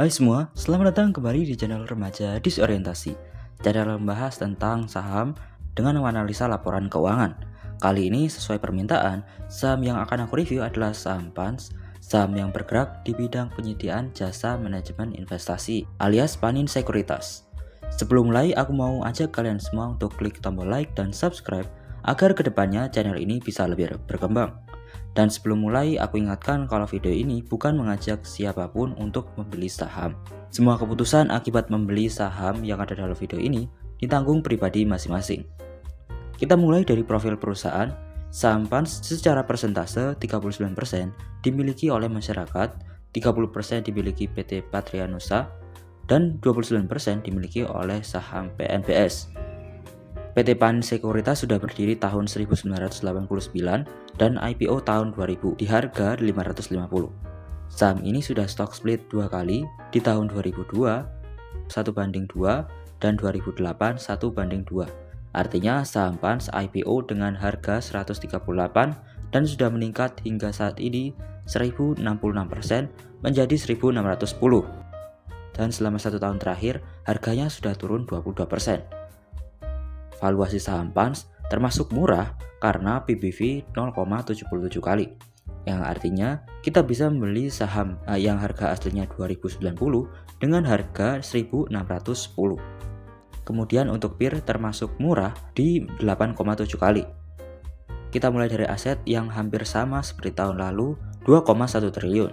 Hai semua, selamat datang kembali di channel Remaja Disorientasi. Channel membahas tentang saham dengan menganalisa laporan keuangan. Kali ini sesuai permintaan, saham yang akan aku review adalah saham PANS, saham yang bergerak di bidang penyediaan jasa manajemen investasi alias Panin Sekuritas. Sebelum mulai, aku mau ajak kalian semua untuk klik tombol like dan subscribe agar kedepannya channel ini bisa lebih berkembang. Dan sebelum mulai, aku ingatkan kalau video ini bukan mengajak siapapun untuk membeli saham. Semua keputusan akibat membeli saham yang ada dalam video ini ditanggung pribadi masing-masing. Kita mulai dari profil perusahaan. Saham PANS secara persentase 39% dimiliki oleh masyarakat, 30% dimiliki PT Patrianusa, dan 29% dimiliki oleh saham PNBS. PT Panin Sekuritas sudah berdiri tahun 1989 dan IPO tahun 2000 di harga 550. Saham ini sudah stock split 2 kali di tahun 2002 1:2 dan 2008 1:2. Artinya saham PANS IPO dengan harga 138 dan sudah meningkat hingga saat ini 1066% menjadi 1610. Dan selama 1 tahun terakhir harganya sudah turun 22%. Valuasi saham PANS termasuk murah karena PBV 0,77 kali, yang artinya kita bisa membeli saham yang harga aslinya 2090 dengan harga 1610. Kemudian untuk PIR termasuk murah di 8,7 kali. Kita mulai dari aset yang hampir sama seperti tahun lalu, 2,1 triliun.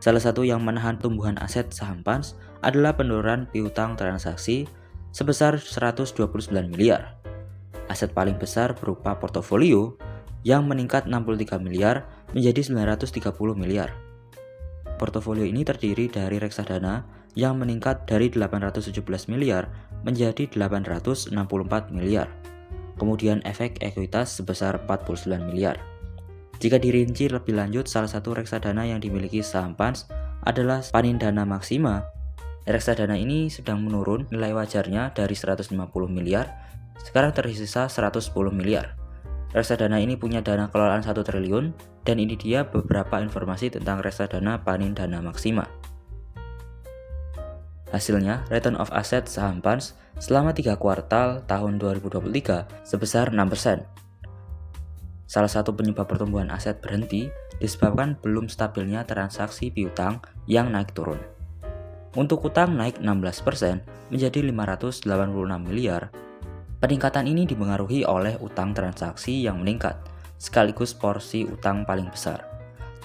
Salah satu yang menahan tumbuhan aset saham PANS adalah penurunan piutang transaksi sebesar 129 miliar. Aset paling besar berupa portofolio yang meningkat 63 miliar menjadi 930 miliar. Portofolio ini terdiri dari reksadana yang meningkat dari 817 miliar menjadi 864 miliar. Kemudian efek ekuitas sebesar 49 miliar. Jika dirinci lebih lanjut, salah satu reksadana yang dimiliki saham PANS adalah Panindana Maksima. Reksadana ini sedang menurun nilai wajarnya dari 150 miliar, sekarang tersisa 110 miliar. Reksadana ini punya dana kelolaan 1 triliun dan ini dia beberapa informasi tentang reksadana Panindana Maksima. Hasilnya, return of asset saham PANS selama 3 kuartal tahun 2023 sebesar 6%. Salah satu penyebab pertumbuhan aset berhenti disebabkan belum stabilnya transaksi piutang yang naik turun. Untuk utang naik 16% menjadi 586 miliar. Peningkatan ini dipengaruhi oleh utang transaksi yang meningkat, sekaligus porsi utang paling besar.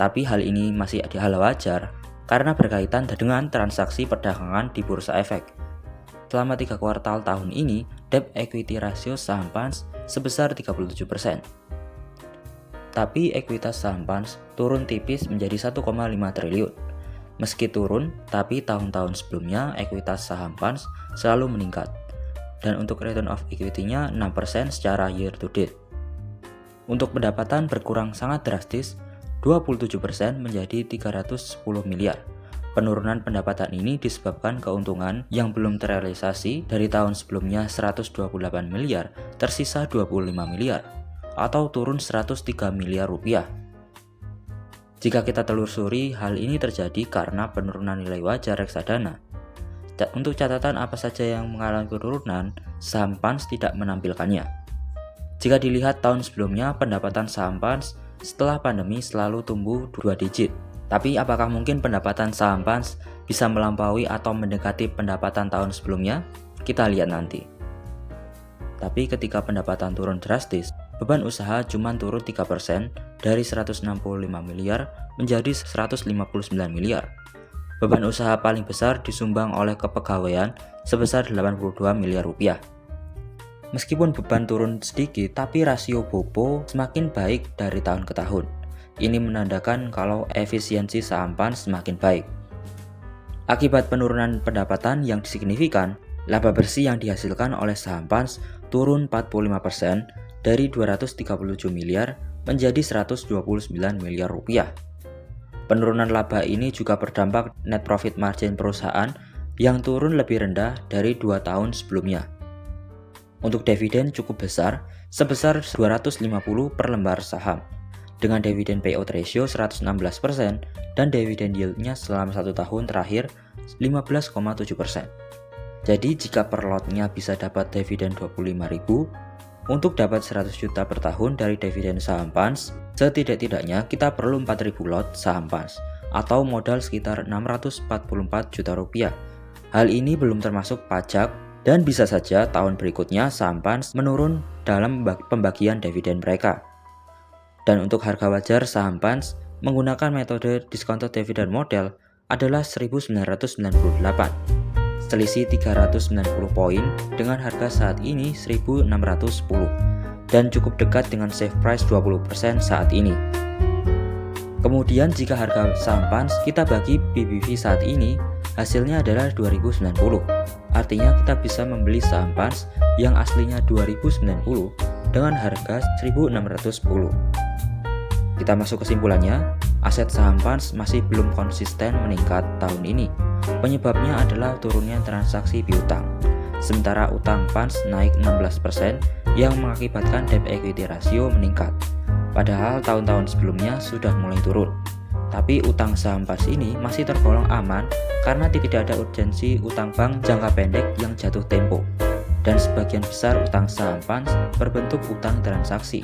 Tapi hal ini masih hal wajar karena berkaitan dengan transaksi perdagangan di bursa efek. Selama 3 kuartal tahun ini, debt equity ratio saham PANS sebesar 37%. Tapi ekuitas saham PANS turun tipis menjadi 1,5 triliun. Meski turun, tapi tahun-tahun sebelumnya ekuitas saham PANS selalu meningkat. Dan untuk return of equity-nya 6% secara year to date. Untuk pendapatan berkurang sangat drastis, 27% menjadi 310 miliar. Penurunan pendapatan ini disebabkan keuntungan yang belum terrealisasi dari tahun sebelumnya 128 miliar, tersisa 25 miliar, atau turun 103 miliar rupiah. Jika kita telusuri, hal ini terjadi karena penurunan nilai wajar reksadana. Untuk catatan apa saja yang mengalami penurunan, saham PANS tidak menampilkannya. Jika dilihat tahun sebelumnya, pendapatan saham PANS setelah pandemi selalu tumbuh 2 digit. Tapi apakah mungkin pendapatan saham PANS bisa melampaui atau mendekati pendapatan tahun sebelumnya? Kita lihat nanti. Tapi ketika pendapatan turun drastis, beban usaha cuma turun 3% dari 165 miliar menjadi 159 miliar. Beban usaha paling besar disumbang oleh kepegawaian sebesar 82 miliar rupiah. Meskipun beban turun sedikit, tapi rasio BOPO semakin baik dari tahun ke tahun. Ini menandakan kalau efisiensi saham PANS semakin baik. Akibat penurunan pendapatan yang signifikan, laba bersih yang dihasilkan oleh saham PANS turun 45% dari 237 miliar menjadi 129 miliar rupiah. Penurunan laba ini juga berdampak net profit margin perusahaan yang turun lebih rendah dari 2 tahun sebelumnya. Untuk dividen cukup besar, sebesar 250 per lembar saham. dengan dividen payout ratio 116% dan dividen yield-nya selama 1 tahun terakhir 15,7%. Jadi jika per lotnya bisa dapat dividen 25.000, untuk dapat 100 juta per tahun dari dividen saham Pans, setidak-tidaknya kita perlu 4.000 lot saham Pans atau modal sekitar 644 juta rupiah. Hal ini belum termasuk pajak dan bisa saja tahun berikutnya saham Pans menurun dalam pembagian dividen mereka. Dan untuk harga wajar saham Pans menggunakan metode discounted dividend model adalah 1998. Selisih 390 poin dengan harga saat ini 1610 dan cukup dekat dengan save price 20% saat ini. Kemudian jika harga saham Pans kita bagi PBV saat ini, hasilnya adalah 2090. Artinya kita bisa membeli saham Pans yang aslinya 2090 dengan harga 1610. Kita masuk kesimpulannya, aset saham Pans masih belum konsisten meningkat tahun ini. Penyebabnya adalah turunnya transaksi piutang. Sementara utang Pans naik 16% yang mengakibatkan debt equity ratio meningkat. Padahal tahun-tahun sebelumnya sudah mulai turun. Tapi utang saham Pans ini masih tergolong aman karena tidak ada urgensi utang bank jangka pendek yang jatuh tempo. Dan sebagian besar utang saham Pans berbentuk utang transaksi.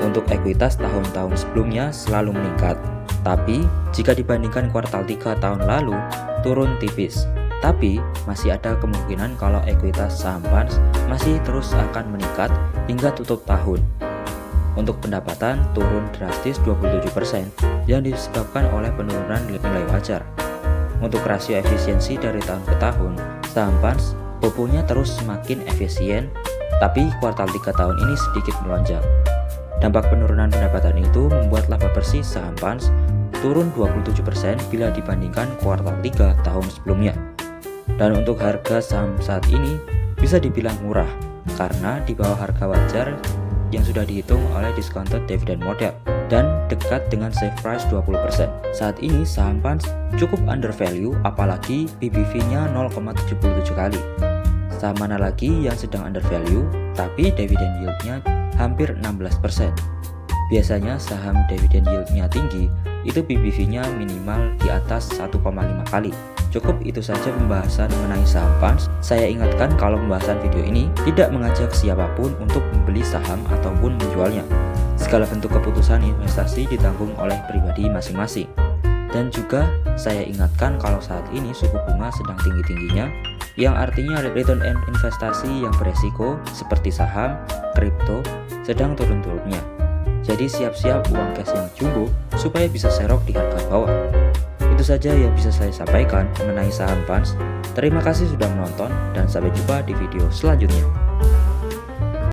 Untuk ekuitas tahun-tahun sebelumnya selalu meningkat. Tapi jika dibandingkan kuartal 3 tahun lalu turun tipis. Tapi masih ada kemungkinan kalau ekuitas saham Pans masih terus akan meningkat hingga tutup tahun. Untuk pendapatan turun drastis 27% yang disebabkan oleh penurunan nilai wajar. Untuk rasio efisiensi dari tahun ke tahun, saham Pans bobonya terus semakin efisien, tapi kuartal 3 tahun ini sedikit melonjak. Dampak penurunan pendapatan itu membuat laba bersih saham Pans turun 27% bila dibandingkan kuartal 3 tahun sebelumnya. Dan untuk harga saham saat ini bisa dibilang murah karena di bawah harga wajar yang sudah dihitung oleh discounted dividend model dan dekat dengan save price 20%. Saat ini saham Pans cukup undervalue apalagi PBV-nya 0,77 kali. Saham mana lagi yang sedang undervalue tapi dividen yield-nya hampir 16%. Biasanya saham dividen yield-nya tinggi itu PBV-nya minimal di atas 1,5 kali. Cukup itu saja pembahasan mengenai saham Pans. Saya ingatkan kalau pembahasan video ini tidak mengajak siapapun untuk membeli saham ataupun menjualnya. Segala bentuk keputusan investasi ditanggung oleh pribadi masing-masing. Dan juga saya ingatkan kalau saat ini suku bunga sedang tinggi-tingginya, yang artinya return on investasi yang beresiko seperti saham, kripto sedang turun-turunnya. Jadi siap-siap uang cash yang jumbo supaya bisa serok di harga bawah. Itu saja yang bisa saya sampaikan mengenai saham Pans. Terima kasih sudah menonton dan sampai jumpa di video selanjutnya.